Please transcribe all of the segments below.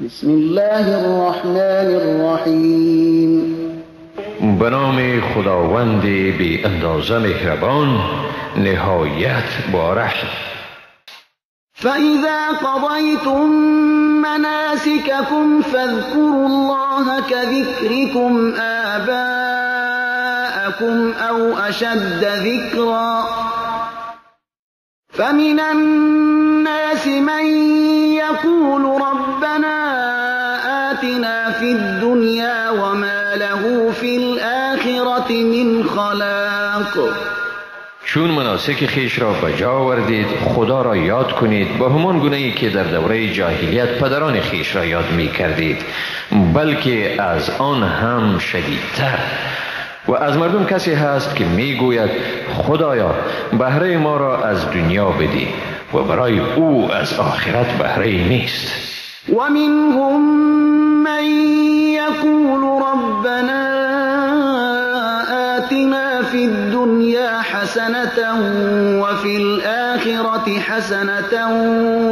بسم الله الرحمن الرحیم. به نام خداوند بی اندازه مهربان نهایت بارحم. فإذا قضيتم مناسككم فاذكروا الله كذكركم آباءكم أو أشد ذكرا فمن الناس من يقول ربنا آتنا في الدنيا وما له في الآخرة من خلاق. چون مناسک خیش را به جا آوردید خدا را یاد کنید با همان گونه‌ای که در دوره جاهلیت پدران خیش را یاد می کردید، بلکه از آن هم شدیدتر. و از مردم کسی هست که می گوید خدایا بهره ما را از دنیا بدی و برای او از آخرت بهره نیست. و منهم من یقول ربنا آتنا فی الدنیا حسنة وفي الآخرة حسنة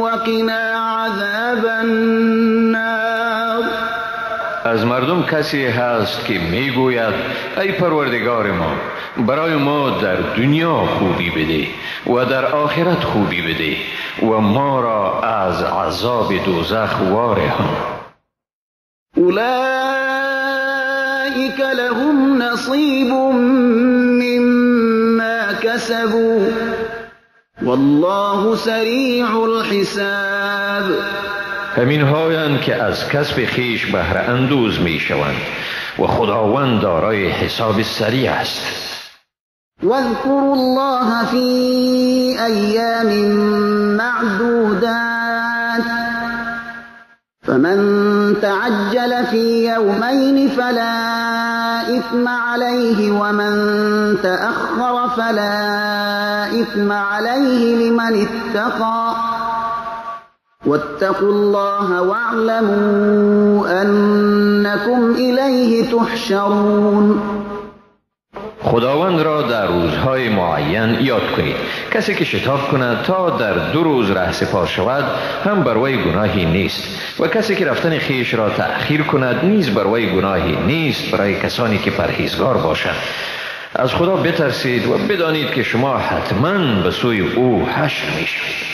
وقنا عذاب النار. از مردم کسی هست که می گوید ای پروردگار ما برای ما در دنیا خوبی بده و در آخرت خوبی بده و ما را از عذاب دوزخ وارهان. اولئک لهم نصیب مما کسبوا والله سریع الحساب. همین هایند که از کسب خیش بهره اندوز می شوند و خداوند دارای حساب سریع است. واذكروا الله في أيام معدودات فمن تعجل في يومين فلا إثم عليه ومن تأخر فلا إثم عليه لمن اتقى واتقوا الله واعلموا أنكم إليه تحشرون. خداوند را در روزهای معین یاد کنید. کسی که شتاب کند تا در 2 روز رهسپار شود هم بر وی گناهی نیست و کسی که رفتن خیش را تأخیر کند نیز بر وی گناهی نیست برای کسانی که پرهیزگار باشند. از خدا بترسید و بدانید که شما حتما به سوی او حشر میشوید.